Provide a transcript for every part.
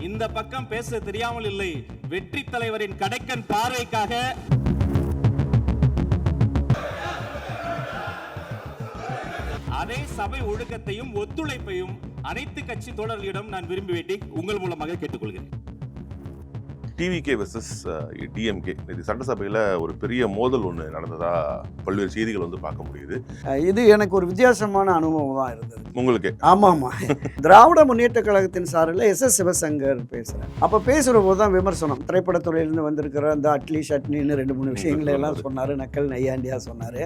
இந்த பக்கம் பேச தெரியாமல் இல்லை. வெற்றி தலைவரின் கடைக்கன் பார்வைக்காக அதே சபை ஒழுக்கத்தையும் ஒத்துழைப்பையும் அனைத்து கட்சி தோழர்களிடம் நான் விரும்பி உங்கள் மூலமாக கேட்டுக்கொள்கிறேன். டிவிகே வெர்சஸ் டிஎம்கே இது சட்டசபையில் ஒரு பெரிய மோதல் ஒன்று நடந்ததா பல்வேறு செய்திகள் வந்து பார்க்க முடியுது. இது எனக்கு ஒரு வித்தியாசமான அனுபவம் தான் இருந்தது. உங்களுக்கு? ஆமாம். திராவிட முன்னேற்ற கழகத்தின் சார்பில் எஸ் சிவசங்கர் பேசுகிறேன். அப்போ பேசுகிற போது தான் விமர்சனம், திரைப்படத்துறையிலேருந்து வந்திருக்கிற அந்த அட்லி சட்னின்னு 2-3 விஷயங்களை எல்லாம் சொன்னார். நக்கல் நையாண்டியாக சொன்னார்.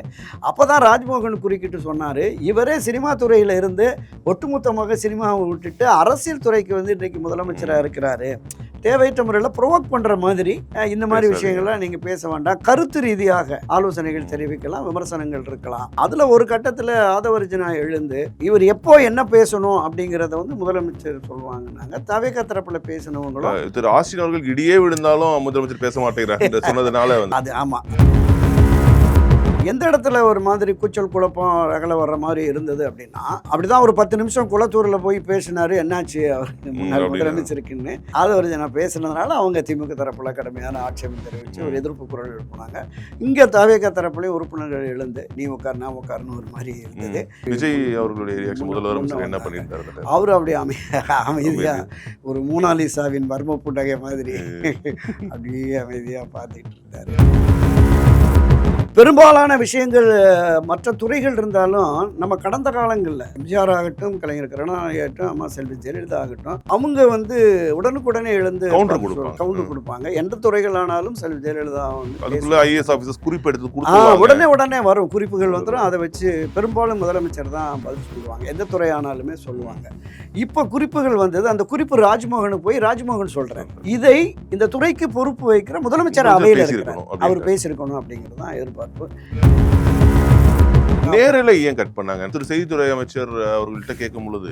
அப்போ தான் ராஜ்மோகன் குறுக்கிட்டு சொன்னார், இவரே சினிமா துறையில் இருந்து ஒட்டுமொத்தமாக சினிமாவை விட்டுட்டு அரசியல் துறைக்கு வந்து இன்றைக்கு முதலமைச்சராக இருக்கிறாரு. தேவையற்ற முறையில் ப்ரொவோக் பண்ணுற மாதிரி இந்த மாதிரி விஷயங்கள்லாம் நீங்கள் பேச வேண்டாம். கருத்து ரீதியாக ஆலோசனைகள் தெரிவிக்கலாம், விமர்சனங்கள் இருக்கலாம். அதில் ஒரு கட்டத்தில் ஆதவர்ஜனா எழுந்து இவர் எப்போ என்ன பேசணும் அப்படிங்கிறத வந்து முதலமைச்சர் சொல்லுவாங்கன்னாங்க. தவேக தரப்பில் பேசினவங்களும் திரு ஆஸ்டின் அவர்கள் இடியே விழுந்தாலும் முதலமைச்சர் பேச மாட்டேங்கிறார் சொன்னதுனால அது ஆமாம். எந்த இடத்துல ஒரு மாதிரி கூச்சல் குழப்பம் ரகலை வர்ற மாதிரி இருந்தது அப்படின்னா, அப்படிதான் ஒரு 10 நிமிஷம் குளத்தூரில் போய் பேசினாரு. என்னாச்சு அவர் முன்னாள் முதலமைச்சருக்குன்னு ஆதவர்ஜனா பேசினதுனால அவங்க திமுக தரப்புல கடுமையான ஆட்சேபம் தெரிவித்து ஒரு எதிர்ப்பு குரல் எழுப்பினாங்க. இங்கே தவேக தரப்புலேயும் உறுப்பினர்கள் எழுந்து நீ உட்கார் நான் உட்கார்னு ஒரு மாதிரி இருந்தது. விஜய் அவர்களுடைய ரியாக்ஷன் முதல்வர் என்ன பண்ணியிருந்தாரு? அவரு அப்படியே அமைதியாக ஒரு மோனாலிசாவின் மர்ம புன்னகை மாதிரி அப்படியே அமைதியாக பார்த்துட்டு இருந்தாரு. பெரும்பாலான விஷயங்கள் மற்ற துறைகள் இருந்தாலும் நம்ம கடந்த காலங்களில் எம்ஜிஆர் ஆகட்டும், கலைஞர் கருணாநிதி ஆகட்டும், அம்மா செல்வி ஜெயலலிதா ஆகட்டும், அவங்க வந்து உடனுக்குடனே எழுந்து கவுண்டர் கொடுப்பாங்க. எந்த துறைகள் ஆனாலும் செல்வி ஜெயலலிதா உடனே வரும் குறிப்புகள் வந்துடும். அதை வச்சு பெரும்பாலும் முதலமைச்சர் தான் பதில் சொல்லுவாங்க. எந்த துறை ஆனாலுமே சொல்லுவாங்க. இப்போ குறிப்புகள் வந்தது. அந்த குறிப்பு ராஜ்மோகனுக்கு போய் ராஜ்மோகன் சொல்றாரு, இதை இந்த துறைக்கு பொறுப்பு வைக்கிற முதலமைச்சர் அவையில் இருக்கிறார், அவர் பேசியிருக்கணும் அப்படிங்கிறது தான் எதிர்பார்ப்பு. நேரில் ஏன் கட் பண்ணாங்க? திரு செய்தித்துறை அமைச்சர் அவர்கள்ட்ட கேட்கும் பொழுது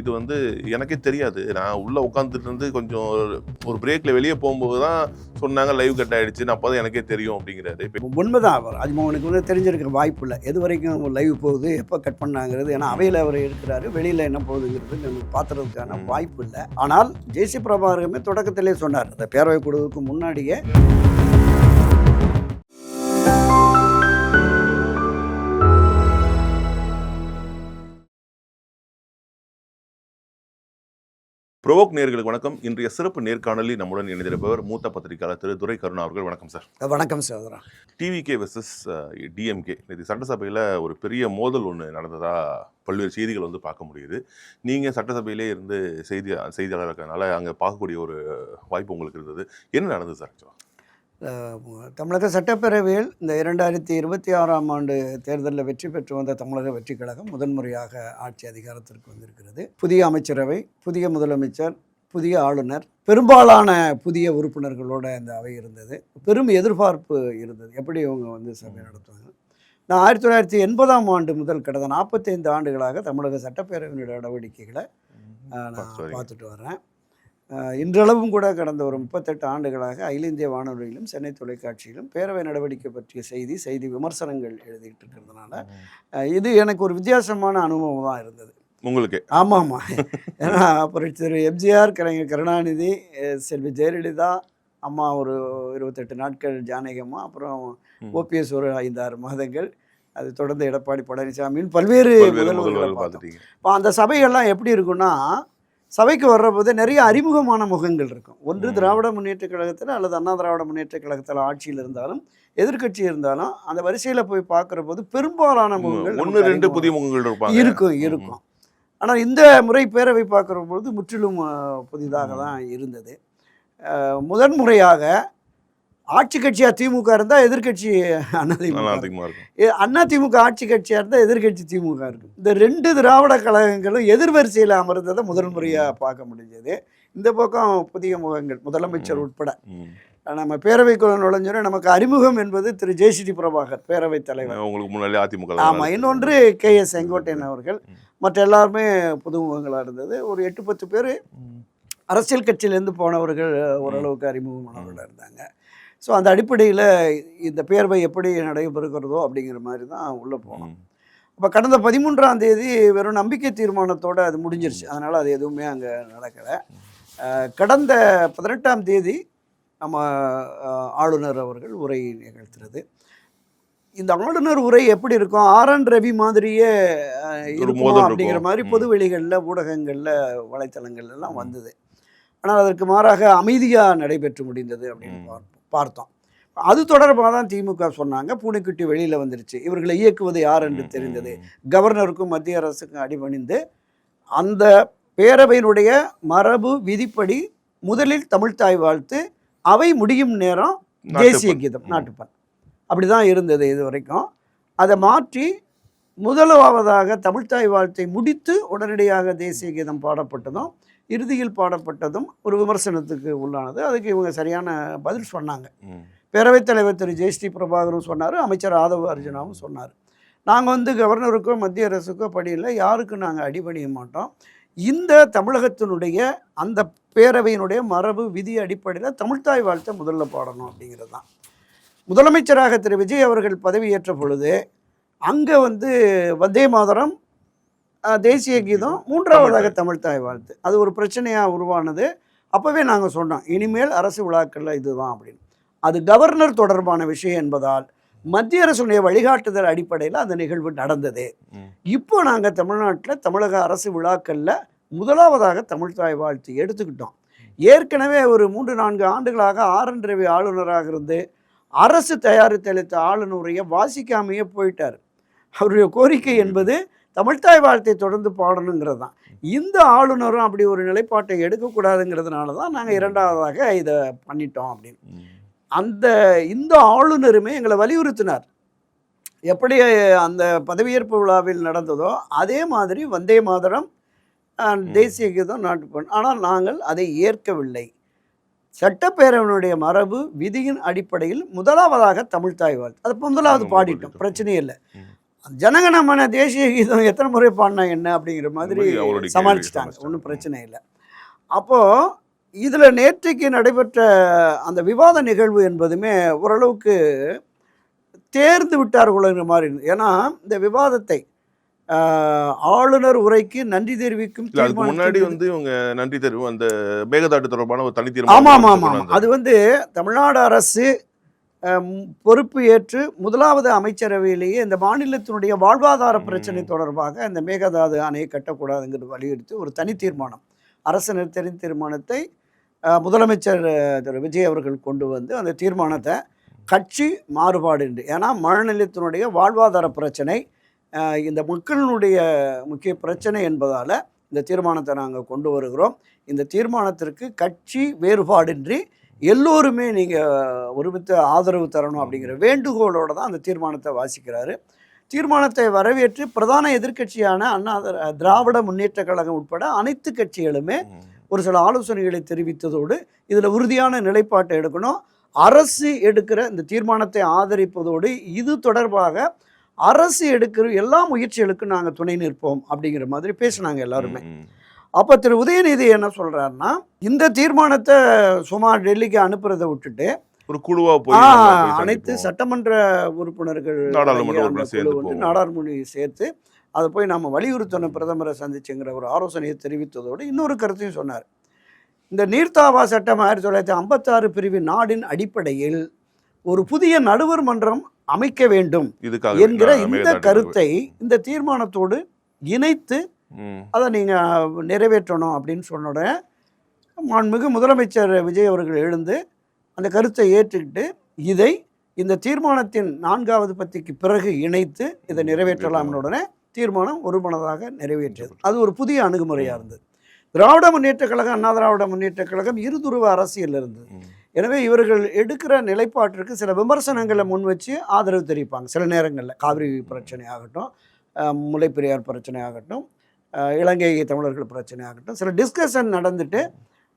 இது வந்து எனக்கே தெரியாது, நான் உள்ள உட்காந்துட்டு இருந்து கொஞ்சம் ஒரு பிரேக்ல வெளியே போகும்போது தான் சொன்னாங்க லைவ் கட் ஆயிடுச்சு, அப்போதான் எனக்கே தெரியும் அப்படிங்கிறாரு. உண்மைதான். ராஜ்மோகனுக்கு வந்து தெரிஞ்சிருக்க வாய்ப்பு இல்லை எது வரைக்கும் லைவ் போகுது, எப்போ கட் பண்ணாங்கிறது. ஏன்னா அவையில் அவர் இருக்கிறாரு, வெளியில் என்ன போகுதுங்கிறது நமக்கு பார்த்துறதுக்கான வாய்ப்பு இல்லை. ஆனால் ஜேசி பிரபாகரமே தொடக்கத்திலே சொன்னார், அந்த பேரவை கூடுவதற்கு முன்னாடியே ப்ரோவோக் நேயர்களுக்கு வணக்கம். இன்றைய சிறப்பு நேர்காணலில் நம்முடன் இணைந்திருப்பவர் மூத்த பத்திரிகையாளர் திரு துரை கருணா அவர்கள். வணக்கம் சார். வணக்கம் சகோதரா. டிவிகே வெர்சஸ் டிஎம்கே இது சட்டசபையில் ஒரு பெரிய மோதல் ஒன்று நடந்ததா பல்வேறு செய்திகள் வந்து பார்க்க முடியுது. நீங்கள் சட்டசபையிலே இருந்து செய்தியாளர் இருக்கிறதுனால அங்கே பார்க்கக்கூடிய ஒரு வாய்ப்பு உங்களுக்கு இருந்தது. என்ன நடந்தது சார்? தமிழக சட்டப்பேரவையில் இந்த 2026ஆம் ஆண்டு தேர்தலில் வெற்றி பெற்று வந்த தமிழக வெற்றி கழகம் முதன்முறையாக ஆட்சி அதிகாரத்திற்கு வந்திருக்கிறது. புதிய அமைச்சரவை, புதிய முதலமைச்சர், புதிய ஆளுநர், பெரும்பாலான புதிய உறுப்பினர்களோட இந்த அவை இருந்தது. பெரும் எதிர்பார்ப்பு இருந்தது, எப்படி இவங்க வந்து சபை நடத்துவாங்க. நான் 1980ஆம் ஆண்டு முதல் கடந்த 45 ஆண்டுகளாக தமிழக சட்டப்பேரவையினுடைய நடவடிக்கைகளை நான் பார்த்துட்டு வர்றேன். இன்றளவும் கூட கடந்த ஒரு 38 ஆண்டுகளாக அகில இந்திய வானொலியிலும் சென்னை தொலைக்காட்சியிலும் பேரவை நடவடிக்கை பற்றிய செய்தி விமர்சனங்கள் எழுதிட்டு இருக்கிறதுனால இது எனக்கு ஒரு வித்தியாசமான அனுபவம் தான் இருந்தது. உங்களுக்கு? ஆமாம். ஏன்னா அப்புறம் திரு எம்ஜிஆர், கலைஞர் கருணாநிதி, செல்வி ஜெயலலிதா, அம்மா ஒரு 28 நாட்கள், ஜானகம்மா, அப்புறம் ஓபிஎஸ் ஒரு 5-6 மாதங்கள், அது தொடர்ந்து எடப்பாடி பழனிசாமின்னு பல்வேறு முதல்வர்கள் பார்த்துட்டீங்க. இப்போ அந்த சபைகள்லாம் எப்படி இருக்குன்னா, சபைக்கு வர்றபோது நிறைய அறிமுகமான முகங்கள் இருக்கும். ஒன்று திராவிட முன்னேற்ற கழகத்தில் அல்லது அண்ணா திராவிட முன்னேற்ற கழகத்தில் ஆட்சியில் இருந்தாலும் எதிர்கட்சி இருந்தாலும் அந்த வரிசையில் போய் பார்க்குற போது பெரும்பாலான முகங்கள் 1-2 புதிய முகங்கள் இருக்கும். ஆனால் இந்த முறை பேரவை பார்க்குற பொழுது முற்றிலும் புதிதாக தான் இருந்தது. முதன்முறையாக ஆட்சி கட்சியாக திமுக இருந்தால் எதிர்கட்சி அதிமுக ஆட்சி கட்சியாக இருந்தால் எதிர்கட்சி திமுக இருக்கும். இந்த 2 திராவிட கழகங்களும் எதிர்வரிசையில் அமர்ந்ததை முதல் முறையாக பார்க்க முடிஞ்சது. இந்த பக்கம் புதிய முகங்கள், முதலமைச்சர் உட்பட. நம்ம பேரவைக்குள்ள நுழைஞ்சோன்னா நமக்கு அறிமுகம் என்பது திரு ஜேசிடி பிரபாகர், பேரவைத் தலைவர். உங்களுக்கு முன்னாடி அதிமுக. ஆமாம். இன்னொன்று KS செங்கோட்டையன் அவர்கள். மற்ற எல்லாருமே புதுமுகங்களாக இருந்தது. ஒரு 8-10 பேர் அரசியல் கட்சியிலேருந்து போனவர்கள் ஓரளவுக்கு அறிமுகமானவர்களாக இருந்தாங்க. ஸோ அந்த அடிப்படையில் இந்த பேரவை எப்படி நடைபெறுகிறதோ அப்படிங்கிற மாதிரி தான் உள்ளே போனோம். அப்போ கடந்த 13ஆம் தேதி வெறும் நம்பிக்கை தீர்மானத்தோடு அது முடிஞ்சிருச்சு. அதனால் அது எதுவுமே அங்கே நடக்கலை. கடந்த 18ஆம் தேதி நம்ம ஆளுநர் அவர்கள் உரை நிகழ்த்துறது. இந்த ஆளுநர் உரை எப்படி இருக்கும், ஆர்.என். ரவி மாதிரியே இருக்குமா அப்படிங்கிற மாதிரி பொதுவெளிகளில், ஊடகங்களில், வலைத்தளங்கள்லாம் வந்தது. ஆனால் அதற்கு மாறாக அமைதியாக நடைபெற்று முடிந்தது அப்படின்னு பார்த்தோம். அது தொடர்பாக தான் திமுக சொன்னாங்க. பூனைக்குட்டி வெளியில் வந்துருச்சு, இவர்களை இயக்குவது யார் என்று தெரிந்தது, கவர்னருக்கும் மத்திய அரசுக்கும் அடிபணிந்து அந்த பேரவையினுடைய மரபு விதிப்படி முதலில் தமிழ்த்தாய் வாழ்த்து, அவை முடியும் நேரம் தேசிய கீதம், நாட்டுப்பண், அப்படி தான் இருந்தது இது வரைக்கும். அதை மாற்றி முதலாவதாக தமிழ்த்தாய் வாழ்த்தை முடித்து உடனடியாக தேசிய கீதம் பாடப்பட்டதும் இறுதியில் பாடப்பட்டதும் ஒரு விமர்சனத்துக்கு உள்ளானது. அதுக்கு இவங்க சரியான பதில் சொன்னாங்க. பேரவைத் தலைவர் திரு ஜெயஸ்ரீ பிரபாகரும் சொன்னார், அமைச்சர் ஆதவ அர்ஜுனாவும் சொன்னார். நாங்கள் கவர்னருக்கோ மத்திய அரசுக்கோ படியில் யாருக்கும் நாங்கள் அடிபணிய மாட்டோம். இந்த தமிழகத்தினுடைய அந்த பேரவையினுடைய மரபு விதி அடிப்படையில் தமிழ்த்தாய் வாழ்த்தை முதல்ல பாடணும் அப்படிங்கிறது தான். முதலமைச்சராக திரு விஜய் அவர்கள் பதவியேற்ற பொழுது அங்கே வந்தே மாதரம், தேசிய கீதம், மூன்றாவதாக தமிழ்த்தாய் வாழ்த்து, அது ஒரு பிரச்சனையாக உருவானது. அப்போவே நாங்கள் சொன்னோம், இனிமேல் அரசு விழாக்களில் இதுதான் அப்படின்னு. அது கவர்னர் தொடர்பான விஷயம் என்பதால் மத்திய அரசுடைய வழிகாட்டுதல் அடிப்படையில் அந்த நிகழ்வு நடந்தது. இப்போ நாங்கள் தமிழ்நாட்டில் தமிழக அரசு விழாக்களில் முதலாவதாக தமிழ்த்தாய் வாழ்த்து எடுத்துக்கிட்டோம். ஏற்கனவே ஒரு 3-4 ஆண்டுகளாக ஆர்.என். ரவி ஆளுநராக இருந்து அரசு தயாரித்தளித்த ஆளுநரையை வாசிக்காமையே போயிட்டார். அவருடைய கோரிக்கை என்பது தமிழ்த்தாய் வாழ்த்தை தொடர்ந்து பாடணுங்கிறது தான். இந்த ஆளுநரும் அப்படி ஒரு நிலைப்பாட்டை எடுக்கக்கூடாதுங்கிறதுனால தான் நாங்கள் இரண்டாவதாக இதை பண்ணிட்டோம் அப்படின்னு. இந்த ஆளுநருமே எங்களை வலியுறுத்தினார். எப்படி அந்த பதவியேற்பு விழாவில் நடந்ததோ அதே மாதிரி வந்தே மாதரம், தேசிய கீதம், நாட்டுப்பண். ஆனால் நாங்கள் அதை ஏற்கவில்லை. சட்டப்பேரவையினுடைய மரபு விதியின் அடிப்படையில் முதலாவதாக தமிழ்த்தாய் வாழ்த்து, அது முதலாவது பாடிட்டோம், பிரச்சனையே இல்லை. ஜனகணமன தேசிய கீதம் எத்தனை முறை பாடினா என்ன அப்படிங்கிற மாதிரி சமாளிச்சிட்டாங்க, ஒன்றும் பிரச்சனை இல்லை. அப்போது இதில் நேற்றைக்கு நடைபெற்ற அந்த விவாத நிகழ்வு என்பதுமே ஓரளவுக்கு தேர்ந்து விட்டார்களோங்கிற மாதிரி இருந்தது. ஏன்னா இந்த விவாதத்தை ஆளுநர் உரைக்கு நன்றி தெரிவிக்கும் முன்னாடி இவங்க நன்றி தெரிவிக்கும் அந்த மேகதாட்டு தொடர்பான ஒரு தனி தீர்மானம். ஆமாம், அது தமிழ்நாடு அரசு பொறுப்பு ஏற்று முதலாவது அமைச்சரவையிலேயே இந்த மாநிலத்தினுடைய வாழ்வாதார பிரச்சனை தொடர்பாக இந்த மேகதாது அணையை கட்டக்கூடாதுங்கிறது வலியுறுத்தி ஒரு தனி தீர்மானம், அரசு நிறுத்தறி தீர்மானத்தை முதலமைச்சர் திரு விஜய் அவர்கள் கொண்டு அந்த தீர்மானத்தை கட்சி மாறுபாடு என்று, ஏன்னா மாநிலத்தினுடைய வாழ்வாதார பிரச்சனை இந்த மக்களினுடைய முக்கிய பிரச்சனை என்பதால் இந்த தீர்மானத்தை நாங்கள் கொண்டு வருகிறோம். இந்த தீர்மானத்திற்கு கட்சி வேறுபாடின்றி எல்லோருமே நீங்கள் ஒருமித்த ஆதரவு தரணும் அப்படிங்கிற வேண்டுகோளோடு தான் அந்த தீர்மானத்தை வாசிக்கிறாரு. தீர்மானத்தை வரவேற்று பிரதான எதிர்க்கட்சியான திராவிட முன்னேற்ற கழகம் உட்பட அனைத்து கட்சிகளுமே ஒரு சில ஆலோசனைகளை தெரிவித்ததோடு இதில் உறுதியான நிலைப்பாட்டை எடுக்கணும், அரசு எடுக்கிற இந்த தீர்மானத்தை ஆதரிப்பதோடு இது தொடர்பாக அரசு எடுக்கிற எல்லா முயற்சிகளுக்கும் நாங்கள் துணை நிற்போம் அப்படிங்கிற மாதிரி பேசினாங்க எல்லாருமே. அப்போ திரு உதயநிதி என்ன சொல்கிறாருன்னா, இந்த தீர்மானத்தை சும்மா டெல்லிக்கு அனுப்புறதை விட்டுட்டு ஒரு குழுவாக அனைத்து சட்டமன்ற உறுப்பினர்கள் நாடாளுமன்ற சேர்த்து அதை போய் நம்ம வலியுறுத்தணும் பிரதமரை சந்திச்சுங்கிற ஒரு ஆலோசனையை தெரிவித்ததோடு இன்னொரு கருத்தையும் சொன்னார். இந்த நீர்த்தாவா சட்டம் 1956 பிரிவு நாடின் அடிப்படையில் ஒரு புதிய நடுவர் மன்றம் அமைக்க வேண்டும் என்கிற இந்த கருத்தை இந்த தீர்மானத்தோடு இணைத்து அதை நீங்கள் நிறைவேற்றணும் அப்படின்னு சொன்ன மாண்புமிகு முதலமைச்சர் விஜய் அவர்கள் எழுந்து அந்த கருத்தை ஏற்றுக்கிட்டு இதை இந்த தீர்மானத்தின் 4வது பத்திக்கு பிறகு இணைத்து இதை நிறைவேற்றலாம்னு உடனே தீர்மானம் ஒருமனதாக நிறைவேற்றியது. அது ஒரு புதிய அணுகுமுறையாக இருந்தது. திராவிட முன்னேற்ற கழகம், அண்ணா திராவிட முன்னேற்ற கழகம் இருதுருவ அரசியல் இருந்தது. எனவே இவர்கள் எடுக்கிற நிலைப்பாட்டிற்கு சில விமர்சனங்களை முன் வச்சு ஆதரவு தெரிவிப்பாங்க. சில நேரங்களில் காவிரி பிரச்சனை ஆகட்டும், முல்லைப்பெரியார் பிரச்சனை ஆகட்டும், இலங்கை தமிழர்கள் பிரச்சனை ஆகட்டும், சில டிஸ்கஷன் நடந்துட்டு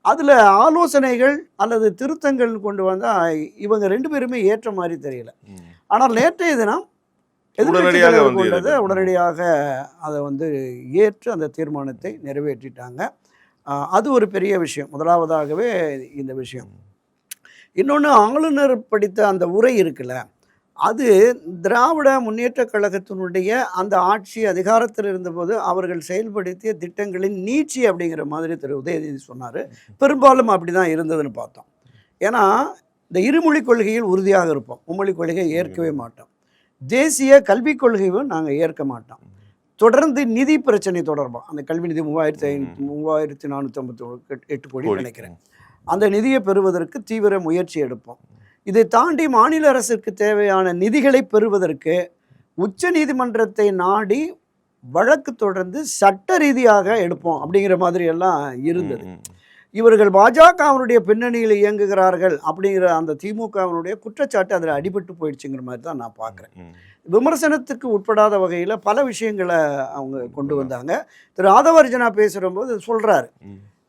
அதில் ஆலோசனைகள் அல்லது திருத்தங்கள் கொண்டு வந்தால் இவங்க 2 பேருமே ஏற்ற மாதிரி தெரியல. ஆனால் நேற்றைய தினம் உடனடியாக அதை ஏற்று அந்த தீர்மானத்தை நிறைவேற்றிட்டாங்க. அது ஒரு பெரிய விஷயம். முதலாவதாகவே இந்த விஷயம். இன்னொன்று, ஆளுநர் படித்த அந்த உரை இருக்குல்ல, அது திராவிட முன்னேற்றக் கழகத்தினுடைய அந்த ஆட்சி அதிகாரத்தில் இருந்தபோது அவர்கள் செயல்படுத்திய திட்டங்களின் நீட்சி அப்படிங்கிற மாதிரி திரு உதயநிதி சொன்னார். பெரும்பாலும் அப்படி தான் இருந்ததுன்னு பார்த்தோம். ஏன்னா இந்த இருமொழிக் கொள்கையில் உறுதியாக இருப்போம், மும்மொழிக் கொள்கையை ஏற்கவே மாட்டோம், தேசிய கல்விக் கொள்கையும் நாங்கள் ஏற்க மாட்டோம். தொடர்ந்து நிதி பிரச்சனை தொடர்பாக அந்த கல்வி நிதி 3458 கோடி நினைக்கிறேன், அந்த நிதியை பெறுவதற்கு தீவிர முயற்சி எடுப்போம். இதை தாண்டி மாநில அரசுக்கு தேவையான நிதிகளை பெறுவதற்கு உச்ச நீதிமன்றத்தை நாடி வழக்கு தொடர்ந்து சட்ட ரீதியாக எடுப்போம் அப்படிங்கிற மாதிரி எல்லாம் இருந்தது. இவர்கள் பாஜகவினுடைய பின்னணியில் இயங்குகிறார்கள் அப்படிங்கிற அந்த திமுகவினுடைய குற்றச்சாட்டு அதில் அடிபட்டு போயிடுச்சுங்கிற மாதிரி தான் நான் பார்க்குறேன். விமர்சனத்துக்கு உட்படாத வகையில் பல விஷயங்களை அவங்க கொண்டு வந்தாங்க. திரு ஆதவர்ஜனா பேசுகிறபோது சொல்கிறாரு,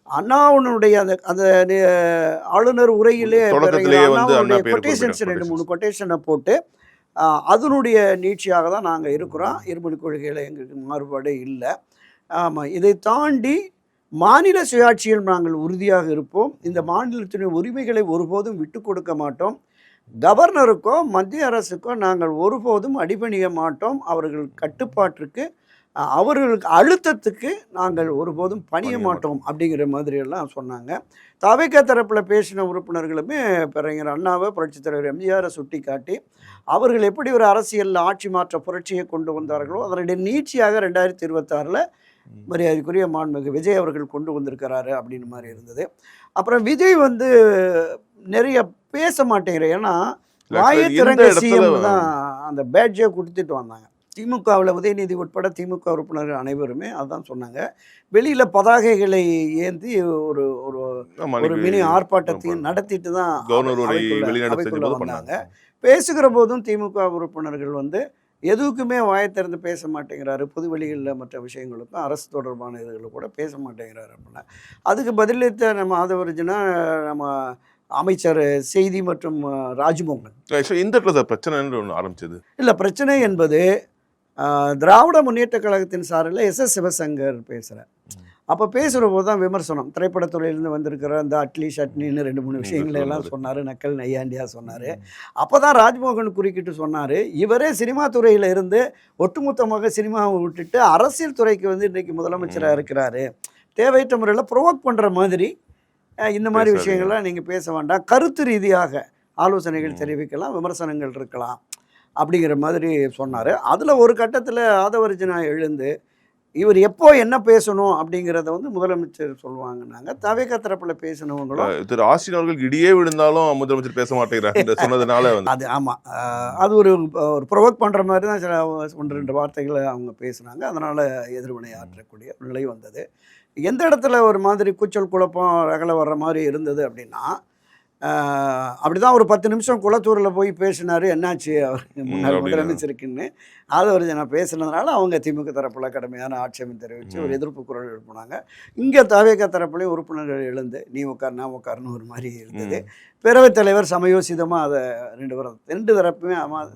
அண்ணாவுடைய அந்த அந்த ஆளுநர் உரையிலே கொட்டேஷன்ஸ் 2-3 கொட்டேஷனை போட்டு அதனுடைய நீட்சியாக தான் நாங்கள் இருக்கிறோம், இருமொழி கொள்கையில் எங்களுக்கு மாறுபாடு இல்லை. ஆமாம், இதை தாண்டி மாநில சுயாட்சியில் நாங்கள் உறுதியாக இருப்போம், இந்த மாநிலத்தின் உரிமைகளை ஒருபோதும் விட்டு கொடுக்க மாட்டோம், கவர்னருக்கோ மத்திய அரசுக்கோ நாங்கள் ஒருபோதும் அடிபணிய மாட்டோம், அவர்கள் கட்டுப்பாட்டிற்கு அவர்களுக்கு அழுத்தத்துக்கு நாங்கள் ஒருபோதும் பணிய மாட்டோம் அப்படிங்கிற மாதிரியெல்லாம் சொன்னாங்க. தவிக தரப்பில் பேசின உறுப்பினர்களுமே பேரறிஞர் அண்ணாவை, புரட்சித் தலைவர் எம்ஜிஆரை சுட்டி காட்டி அவர்கள் எப்படி ஒரு அரசியல் ஆட்சி மாற்ற புரட்சியை கொண்டு வந்தார்களோ அதனுடைய நீட்சியாக 2026 மரியாதைக்குரிய மாண்புமிகு விஜய் அவர்கள் கொண்டு வந்திருக்கிறாரு அப்படின்னு மாதிரி இருந்தது. அப்புறம் விஜய் நிறைய பேச மாட்டேங்கிற, ஏன்னா வாயத்திறங்க சிஎம் தான் அந்த பேட்ஜை கொடுத்துட்டு வந்தாங்க. திமுகவில் உதயநிதி உட்பட திமுக உறுப்பினர்கள் அனைவருமே அதுதான் சொன்னாங்க. வெளியில் பதாகைகளை ஏந்தி ஒரு ஒரு மினி ஆர்ப்பாட்டத்தையும் நடத்திட்டு தான் அவைக்குள்ள வந்தாங்க. பேசுகிற போதும் திமுக உறுப்பினர்கள் எதுக்குமே வாயத்திறந்து பேச மாட்டேங்கிறாரு, பொது வெளிகளில் மற்ற விஷயங்களுக்கும் அரசு தொடர்பான இதுகளும் கூட பேச மாட்டேங்கிறாரு அப்படின்னா அதுக்கு பதிலளித்த நம்ம ஆதவர்ஜனா நம்ம அமைச்சர் செய்தி மற்றும் ராஜ்மோகன் இந்த பிரச்சனை ஆரம்பிச்சது இல்லை. பிரச்சனை என்பது திராவிட முன்னேற்ற கழகத்தின் சார்பில் SS சிவசங்கர் பேசுகிறார். அப்போ பேசுகிற போது தான் விமர்சனம், திரைப்படத்துறையிலேருந்து வந்திருக்கிற அந்த அட்லி சட்னின்னு 2-3 விஷயங்களை எல்லாம் சொன்னார், நக்கல் நையாண்டியாக சொன்னார். அப்போ தான் ராஜ்மோகன் குறுக்கிட்டு சொன்னார், இவரே சினிமா துறையில் இருந்து ஒட்டுமொத்தமாக சினிமாவை விட்டுட்டு அரசியல் துறைக்கு இன்றைக்கி முதலமைச்சராக இருக்கிறாரு, தேவையற்ற முறையில் ப்ரொவோக் பண்ணுற மாதிரி இந்த மாதிரி விஷயங்கள்லாம் நீங்கள் பேச வேண்டாம், கருத்து ரீதியாக ஆலோசனைகள் தெரிவிக்கலாம், விமர்சனங்கள் இருக்கலாம் அப்படிங்கிற மாதிரி சொன்னார். அதில் ஒரு கட்டத்தில் ஆதவர்ஜனா எழுந்து இவர் எப்போ என்ன பேசணும் அப்படிங்கிறத முதலமைச்சர் சொல்லுவாங்கன்னாங்க. தவிக தரப்பில் பேசினவங்களும் திரு ஆஸ்டின் அவர்கள் இடியே விழுந்தாலும் முதலமைச்சர் பேச மாட்டேங்கிறார் சொன்னதுனால அது ஆமாம், அது ஒரு ப்ரொவோக் பண்ணுற மாதிரி தான் சில 1-2 வார்த்தைகளை அவங்க பேசுனாங்க. அதனால் எதிர்வினை ஆற்றக்கூடிய நிலை வந்தது. எந்த இடத்துல ஒரு மாதிரி கூச்சல் குழப்பம் ரகலை வர்ற மாதிரி இருந்தது அப்படின்னா, அப்படி தான் ஒரு 10 நிமிஷம் குளத்தூரில் போய் பேசினார், என்னாச்சு அவர் முன்னாள் முதலமைச்சருக்குன்னு ஆதவர்ஜனா பேசுனதுனால அவங்க திமுக தரப்பில் கடுமையான ஆட்சேபம் தெரிவித்து ஒரு எதிர்ப்பு குரல் எழுப்பினாங்க. இங்கே தவிக தரப்புலேயும் உறுப்பினர்கள் எழுந்து நீ உட்கார் நான் உட்கார்னு ஒரு மாதிரி இருந்தது. பேரவைத் தலைவர் சமயோசிதமாக அதை 2 தரப்புமே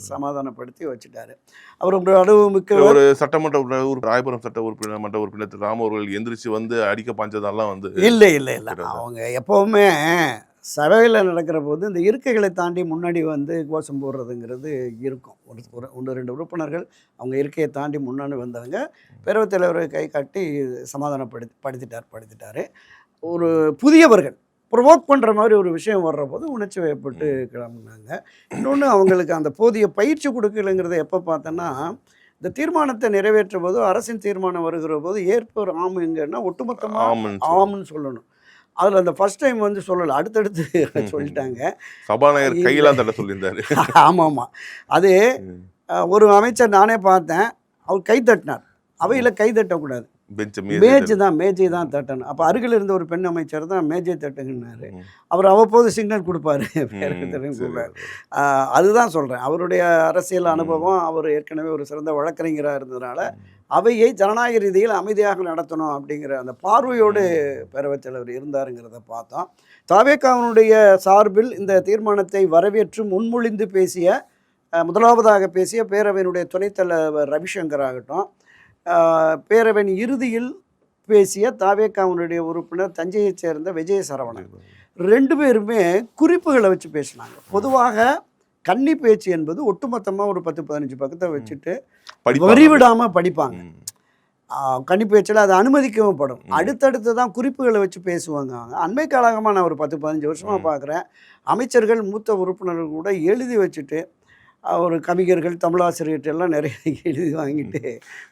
சமாதானப்படுத்தி வச்சுட்டாரு. அவர் ஒரு அனுபவமிக்க ஒரு சட்டமன்ற உறுப்பினர், ராயபுரம் சட்ட உறுப்பினர் மன்ற உறுப்பினர் திரு ராம அவர்கள் எந்திரிச்சு அடிக்க பாஞ்சதெல்லாம் இல்லை அவங்க எப்போவுமே சபையில் நடக்கிற போது இந்த இருக்கைகளை தாண்டி முன்னாடி கோஷம் போடுறதுங்கிறது இருக்கும். ஒரு 1-2 உறுப்பினர்கள் அவங்க இருக்கையை தாண்டி முன்னாடி வந்தாங்க. பேரவைத் தலைவரை கை காட்டி படுத்திட்டார். ஒரு புதியவர்கள் ப்ரொவோக் பண்ணுற மாதிரி ஒரு விஷயம் வர்ற போது உணர்ச்சி வயப்பட்டு கிளம்புனாங்க. இன்னொன்று அவங்களுக்கு அந்த போதிய பயிற்சி கொடுக்கலைங்கிறத எப்போ பார்த்தோன்னா, இந்த தீர்மானத்தை நிறைவேற்ற போது அரசின் தீர்மானம் வருகிற போது ஏற்போர் ஆமுங்கன்னா ஒட்டுமொத்தமாக ஆமுன்னு சொல்லணும். அதில் அந்த ஃபர்ஸ்ட் டைம் சொல்லலை, அடுத்தடுத்து சொல்லிட்டாங்க. சபாநாயகர் கையெல்லாம் தட்ட சொல்லியிருந்தாரு. ஆமாம், அது ஒரு அமைச்சர் நானே பார்த்தேன், அவர் கை தட்டினார். அவையில் கை தட்டக்கூடாது, மேஜை தான் தட்டணும். அப்போ அருகில் இருந்த ஒரு பெண் அமைச்சர் தான் மேஜை தட்டுங்கன்னாரு. அவர் அவ்வப்போது சிக்னல் கொடுப்பாரு, கொடுப்பார். அதுதான் சொல்கிறேன், அவருடைய அரசியல் அனுபவம், அவர் ஏற்கனவே ஒரு சிறந்த வழக்கறிஞராக இருந்ததுனால அவையை ஜனநாயக ரீதியில் அமைதியாக நடத்தணும் அப்படிங்கிற அந்த பார்வையோடு பேரவைத் தலைவர் இருந்தாருங்கிறத பார்த்தோம். தவேகாவினுடைய சார்பில் இந்த தீர்மானத்தை வரவேற்று முன்மொழிந்து முதலாவதாக பேசிய பேரவையினுடைய துணைத் தலைவர் ரவிசங்கர் ஆகட்டும், பேரவையின் இறுதியில் பேசிய தவேகாவினுடைய உறுப்பினர் தஞ்சையைச் சேர்ந்த விஜய சரவணன் 2 பேருமே குறிப்புகளை வச்சு பேசினாங்க. பொதுவாக கன்னி பேச்சு என்பது ஒட்டுமொத்தமாக ஒரு 10-15 பக்கத்தை வச்சுட்டு படிப்பாங்க. வரிவிடாமல் படிப்பாங்க. கன்னி பேச்சில் அது அனுமதிக்கவும் படும். அடுத்தடுத்து தான் குறிப்புகளை வச்சு பேசுவாங்க. அண்மை காலகமாக நான் ஒரு 10-15 வருஷமாக பார்க்குறேன். அமைச்சர்கள் மூத்த உறுப்பினர்கள் கூட எழுதி வச்சுட்டு ஒரு கவிஞர்கள் தமிழாசிரியர்கள் எல்லாம் நிறைய எழுதி வாங்கிட்டு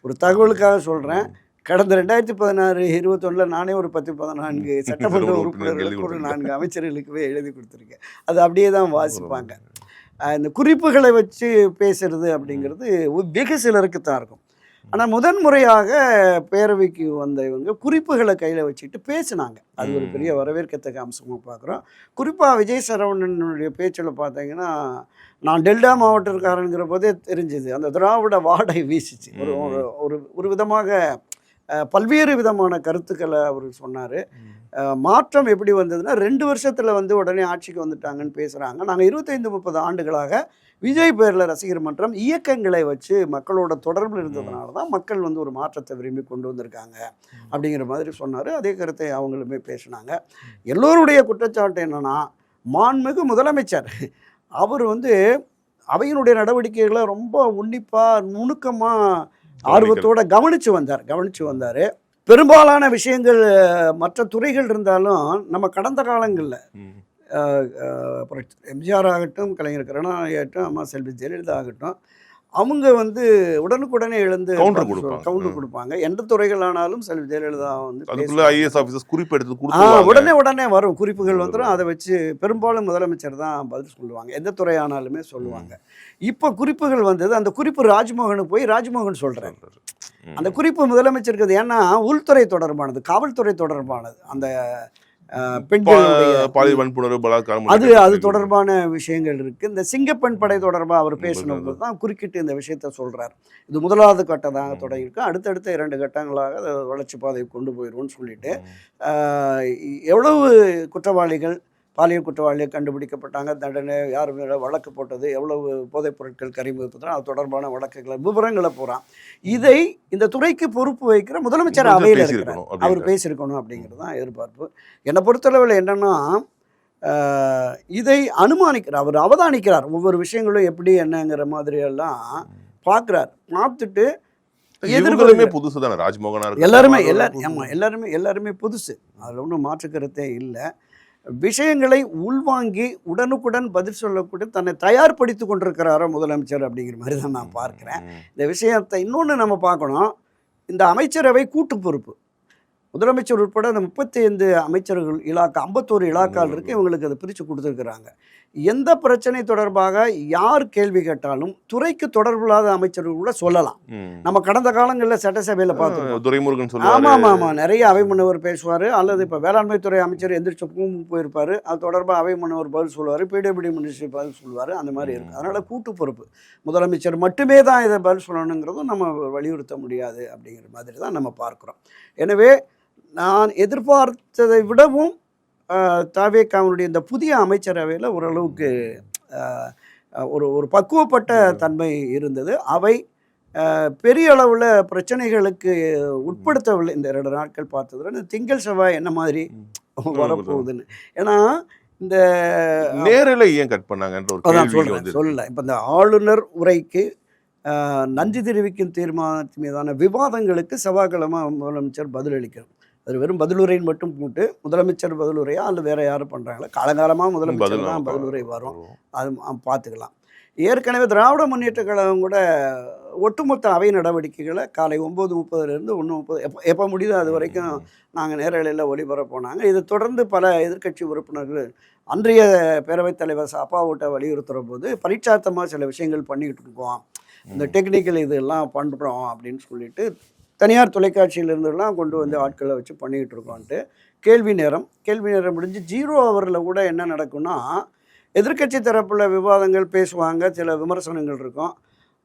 ஒரு தகவலுக்காக சொல்கிறேன். கடந்த 2016-21 நானே ஒரு 10-14 சட்டமன்ற உறுப்பினர்களுக்கு ஒரு 4 அமைச்சர்களுக்குவே எழுதி கொடுத்துருக்கேன். அது அப்படியே தான் வாசிப்பாங்க. இந்த குறிப்புகளை வச்சு பேசுறது அப்படிங்கிறது வெகு சிலருக்கு தான் இருக்கும். ஆனால் முதன்முறையாக பேரவைக்கு வந்த இவங்க குறிப்புகளை கையில் வச்சுக்கிட்டு பேசினாங்க. அது ஒரு பெரிய வரவேற்கத்தக்க அம்சமாக பார்க்குறோம். குறிப்பாக விஜய் சரவணனுடைய பேச்சில் பார்த்தீங்கன்னா, நான் டெல்டா மாவட்டக்காரங்கிற போதே தெரிஞ்சுது அந்த திராவிட வாடை வீசிச்சு. ஒரு விதமாக பல்வேறு விதமான கருத்துக்களை அவர் சொன்னார். மாற்றம் எப்படி வந்ததுன்னா 2 வருஷத்தில் வந்து உடனே ஆட்சிக்கு வந்துட்டாங்கன்னு பேசுகிறாங்க. நாங்கள் 25-30 ஆண்டுகளாக விஜய் பேரில் ரசிகர் மன்றம் இயக்கங்களை வச்சு மக்களோட தொடர்பில் இருந்ததுனால தான் மக்கள் வந்து ஒரு மாற்றத்தை விரும்பி கொண்டு வந்திருக்காங்க அப்படிங்கிற மாதிரி சொன்னார். அதே கருத்தை அவங்களுமே பேசினாங்க. எல்லோருடைய குற்றச்சாட்டு என்னென்னா, மாண்புமிகு முதலமைச்சர் அவர் வந்து அவையினுடைய நடவடிக்கைகளை ரொம்ப உன்னிப்பாக நுணுக்கமாக ஆர்வத்தோடு கவனித்து வந்தார். பெரும்பாலான விஷயங்கள் மற்ற துறைகள் இருந்தாலும் நம்ம கடந்த காலங்களில் எம்ஜிஆர் ஆகட்டும், கலைஞர் கருணாநிதி ஆகட்டும், அம்மா செல்வி ஜெயலலிதா ஆகட்டும், அவங்க வந்து உடனுக்குடனே எழுந்து கவுண்டர் கொடுப்பாங்க. எந்த துறைகளானாலும் செல்வி ஜெயலலிதா வந்து ஐஏஎஸ் ஆஃபீஸர்ஸ் குறிப்பு எடுத்து உடனே வரும், குறிப்புகள் வந்துடும். அதை வச்சு பெரும்பாலும் முதலமைச்சர் தான் பதில் சொல்லுவாங்க. எந்த துறையானாலுமே சொல்லுவாங்க. இப்போ குறிப்புகள் வந்தது. அந்த குறிப்பு ராஜ்மோகனுக்கு போய் ராஜ்மோகன் சொல்கிறார். அந்த குறிப்பு முதலமைச்சருக்கு அது ஏன்னா உள்துறை தொடர்பானது, காவல்துறை தொடர்பானது, அந்த அது தொடர்பான விஷயங்கள் இருக்குது. இந்த சிங்கப்பெண் படை தொடர்பாக அவர் பேசினபோது தான் குறுக்கிட்டு இந்த விஷயத்த சொல்கிறார். இது முதலாவது கட்டதாக தொடங்கியிருக்கு, அடுத்தடுத்த 2 கட்டங்களாக வளர்ச்சி பாதையை கொண்டு போயிடுவோம்னு சொல்லிட்டு எவ்வளவு குற்றவாளிகள், பாலியல் குற்றவாளியை கண்டுபிடிக்கப்பட்டாங்க, தண்டனை யார் மேலே வழக்கு போட்டது, எவ்வளவு போதைப் பொருட்கள் கறிமுகப்படுத்தினா அது தொடர்பான வழக்குகளை விவரங்களை போகிறான். இதை இந்த துறைக்கு பொறுப்பு வைக்கிற முதலமைச்சர் அவையில் இருக்கிறார், அவர் பேசியிருக்கணும் அப்படிங்கிறது தான் எதிர்பார்ப்பு. என்னை பொறுத்தளவில் என்னென்னா, இதை அனுமானிக்கிறார், அவர் அவதானிக்கிறார். ஒவ்வொரு விஷயங்களும் எப்படி என்னங்கிற மாதிரியெல்லாம் பார்க்குறார். பார்த்துட்டு எதிர்கொள்ளுமே புதுசு தானே ராஜ்மோகனா எல்லாருமே புதுசு, அதில் ஒன்றும் மாற்று கருத்தே இல்லை. விஷயங்களை உள்வாங்கி உடனுக்குடன் பதில் சொல்லக்கூடிய தன்னை தயார்படுத்தி கொண்டிருக்கிறாரோ முதலமைச்சர் அப்படிங்கிற மாதிரி தான் நான் பார்க்குறேன். இந்த விஷயத்தை இன்னொன்று நம்ம பார்க்கணும். இந்த அமைச்சரவை கூட்டு பொறுப்பு, முதலமைச்சர் உட்பட அந்த 35 அமைச்சர்கள் இலாக்கா, 51 இலாக்கால் இருக்குது. இவங்களுக்கு அதை பிரித்து கொடுத்துருக்குறாங்க. எந்த பிரச்சனை தொடர்பாக யார் கேள்வி கேட்டாலும் துறைக்கு தொடர்பில்லாத அமைச்சர்கள் கூட சொல்லலாம். நம்ம கடந்த காலங்களில் சட்டசபையில் பார்த்தோம், துரைமுருகன் ஆமாம் நிறைய அவை முன்னவர் பேசுவார். அல்லது இப்போ வேளாண்மை துறை அமைச்சர் எந்திரிச்சு போயிருப்பார், அது தொடர்பாக அவை முன்னவர் பதில் சொல்லுவார், பிடபிள்யூ மினிஸ்ட்ரி பதில் சொல்லுவார். அந்த மாதிரி இருக்குது. அதனால் கூட்டு பொறுப்பு, முதலமைச்சர் மட்டுமே தான் இதை பதில் சொல்லணுங்கிறதும் நம்ம வலியுறுத்த முடியாது அப்படிங்கிற மாதிரி தான் நம்ம பார்க்குறோம். எனவே நான் எதிர்பார்த்ததை விடவும் தவேகாவினுடைய இந்த புதிய அமைச்சரவையில் ஓரளவுக்கு ஒரு பக்குவப்பட்ட தன்மை இருந்தது. அவை பெரிய அளவில் பிரச்சனைகளுக்கு உட்படுத்தவில்லை. இந்த 2 நாட்கள் பார்த்ததுல இந்த திங்கள் செவ்வாய் என்ன மாதிரி வரப்போகுதுன்னு. ஏன்னா இந்த நேரில் ஏன் கட் பண்ணாங்கன்ற சொல்லலை. இப்போ இந்த ஆளுநர் உரைக்கு நன்றி தெரிவிக்கும் தீர்மானத்தின் மீதான விவாதங்களுக்கு செவ்வாய்க்கிழமை முதலமைச்சர் பதிலளிக்கணும். அது வெறும் பதிலுரைன்னு மட்டும் போட்டு முதலமைச்சர் பதிலுரையா அல்லது வேறு யாரும் பண்ணுறாங்களா, காலங்காலமாக முதலமைச்சர் தான் பதிலுரை வரும், அது பார்த்துக்கலாம். ஏற்கனவே திராவிட முன்னேற்ற கழகம் கூட ஒட்டுமொத்த அவை நடவடிக்கைகளை காலை 9:30 1:30 எப்போ முடியுதோ அது வரைக்கும் நாங்கள் நேரலையில் ஒளிபரப்போனாங்க. இதை தொடர்ந்து பல எதிர்க்கட்சி உறுப்பினர்கள் அன்றைய பேரவைத் தலைவர் அப்பாவோட்ட வலியுறுத்துகிற போது பரீட்சார்த்தமாக சில விஷயங்கள் பண்ணிக்கிட்டு இருக்கோம், இந்த டெக்னிக்கல் இதெல்லாம் பண்ணுறோம் அப்படின்னு சொல்லிட்டு தனியார் தொலைக்காட்சியிலிருந்துலாம் கொண்டு வந்து ஆட்களை வச்சு பண்ணிக்கிட்டு இருக்கோன்ட்டு கேள்வி நேரம் முடிஞ்சு 0 ஹவரில் கூட என்ன நடக்கும்னா, எதிர்க்கட்சி தரப்பில் விவாதங்கள் பேசுவாங்க, சில விமர்சனங்கள் இருக்கும்,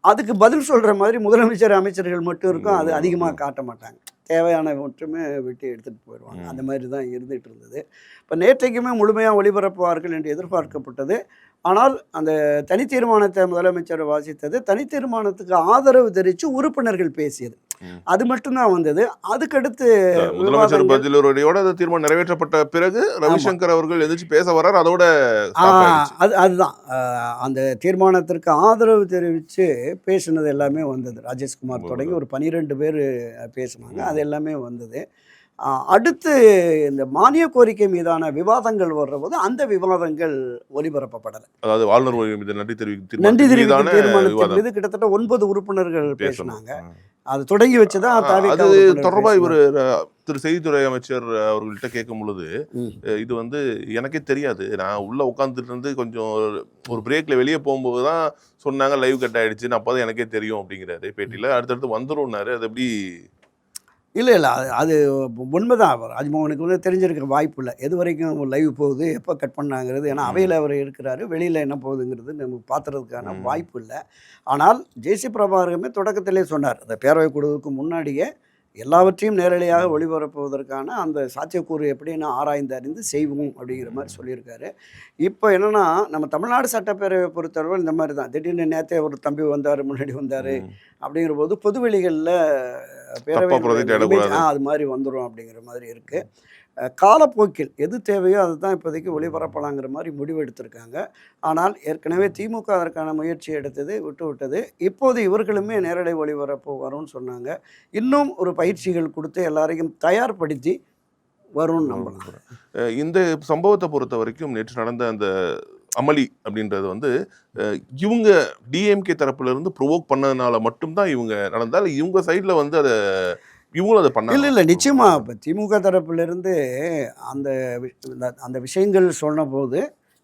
அதுக்கு பதில் சொல்கிற மாதிரி முதலமைச்சர் அமைச்சர்கள் மட்டும் இருக்கும். அது அதிகமாக காட்ட மாட்டாங்க, தேவையான மட்டுமே விட்டு எடுத்துகிட்டு போயிடுவாங்க. அந்த மாதிரி தான் இருந்துகிட்டு இருந்தது. இப்போ நேற்றைக்குமே முழுமையாக ஒளிபரப்புவார்கள் என்று எதிர்பார்க்கப்பட்டது. ஆனால் அந்த தனி தீர்மானத்தை முதலமைச்சர் வாசித்தது, தனி தீர்மானத்துக்கு ஆதரவு தெரிவித்து உறுப்பினர்கள் பேசியது, அது மட்டும்தான் வந்தது. அதுக்கடுத்து முதலமைச்சர் பதிலுரையோட அந்த தீர்மானம் நிறைவேற்றப்பட்ட பிறகு ரவிசங்கர் அவர்கள் எதிர்த்து பேச வர்றார். அதோட அதுதான் அந்த தீர்மானத்திற்கு ஆதரவு தெரிவித்து பேசினது எல்லாமே வந்தது. ராஜேஷ்குமார் தொடங்கி ஒரு 12 பேர் பேசினாங்க, அது எல்லாமே வந்தது. அடுத்து இந்த மானிய கோரிக்கை மீதான விவாதங்கள் வர்றபோது அந்த விவாதங்கள் ஒலிபரப்பப்படலை. அதாவது ஆளுநர் மீது நன்றி தெரிவிக்கும் தீர்மானத்தின் மீது கிட்டத்தட்ட 9 உறுப்பினர்கள் பேசினாங்க. அது தொடங்கி வச்சுதான் அது தொடர்பாக இவர் செய்தித்துறை அமைச்சர் அவர்கள்ட்ட கேட்கும் பொழுது, இது வந்து எனக்கே தெரியாது, நான் உள்ள உட்காந்துட்டு இருந்து கொஞ்சம் ஒரு பிரேக்ல வெளியே போகும்போது தான் சொன்னாங்க லைவ் கட் ஆயிடுச்சுன்னு, அப்போதான் எனக்கே தெரியும் அப்படிங்கிறாரு பேட்டியில. அடுத்தடுத்து வந்துரும்னாரு. அது எப்படி? இல்லை அது உண்மைதான். ராஜ்மோகனுக்கு வந்து தெரிஞ்சிருக்க வாய்ப்பு இல்லை எது வரைக்கும் லைவ் போகுது, எப்போ கட் பண்ணாங்கிறது. ஏன்னா அவையில் அவர் இருக்கிறாரு, வெளியில் என்ன போகுதுங்கிறது நமக்கு பார்த்துறதுக்கான வாய்ப்பு இல்லை. ஆனால் ஜேசி பிரபாகரமே தொடக்கத்திலே சொன்னார், அந்த பேரவை கூடுவதற்கு முன்னாடியே எல்லாவற்றையும் நேரடியாக ஒளிபரப்புவதற்கான அந்த சாத்தியக்கூறு எப்படின்னு ஆராய்ந்து அறிந்து செய்வோம் அப்படிங்கிற மாதிரி சொல்லியிருக்காரு. இப்போ என்னென்னா, நம்ம தமிழ்நாடு சட்டப்பேரவை பொறுத்தளவு இந்த மாதிரி தான். திடீர்னு நேற்றே ஒரு தம்பி வந்தார், முன்னாடி வந்தார் அப்படிங்கிற போது பொதுவெளிகளில் பேரவை அது மாதிரி வந்துடும் அப்படிங்கிற மாதிரி இருக்குது. காலப்போக்கில் எது தேவையோ அதுதான் இப்போதைக்கு ஒளிபரப்பலாங்கிற மாதிரி முடிவு எடுத்திருக்காங்க. ஆனால் ஏற்கனவே திமுக அதற்கான முயற்சி எடுத்தது, விட்டது. இப்போது இவர்களுமே நேரடி ஒளிபரப்பு வரும்னு சொன்னாங்க. இன்னும் ஒரு பயிற்சிகள் கொடுத்து எல்லாரையும் தயார்படுத்தி வரும்னு நம்பலாம். இந்த சம்பவத்தை பொறுத்த வரைக்கும் நேற்று நடந்த அந்த அமளி அப்படின்றது வந்து இவங்க டிஎம்கே தரப்புல இருந்து ப்ரொவோக் பண்ணதுனால மட்டும்தான் இவங்க நடந்தால், இவங்க சைட்ல வந்து அதை இவங்களும் அதை பண்ண இல்லை நிச்சயமா. இப்போ திமுக தரப்பிலிருந்து அந்த விஷயங்கள் சொன்னபோது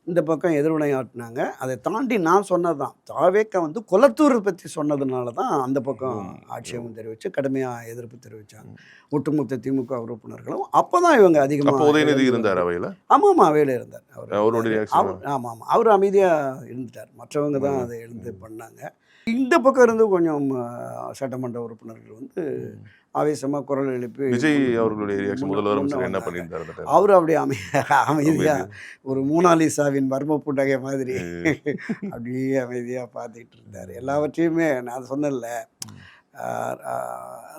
இந்த பக்கம் எதிர்வினை ஆட்டினாங்க. அதை தாண்டி நான் சொன்னது தான், தாவேக்கா வந்து கொளத்தூரை பற்றி சொன்னதுனால தான் அந்த பக்கம் ஆட்சேபம் தெரிவித்து கடுமையாக எதிர்ப்பு தெரிவித்தாங்க ஒட்டுமொத்த திமுக உறுப்பினர்களும். அப்போ தான் இவங்க அதிகமாக உதயநிதி இருந்தார் அவையில். ஆமாம் அவையில் இருந்தார் அவருடைய. ஆமாம் அவர் அமைதியாக இருந்துட்டார், மற்றவங்க தான் அதை எழுந்து பண்ணாங்க. இந்த பக்கம் இருந்து கொஞ்சம் சட்டமன்ற உறுப்பினர்கள் வந்து ஆவேசமாக குரல் எழுப்பி விஜய் அவர்களுடைய ரியாக்ஷன் முதல்வர் என்ன பண்ணியிருந்தாரு? அவர் அப்படியே அமைதியாக ஒரு மோனாலிசாவின் மர்ம புன்னகை மாதிரி அப்படியே அமைதியாக பார்த்துக்கிட்டு இருந்தார். எல்லாவற்றையுமே நான் சொன்னேன்ல,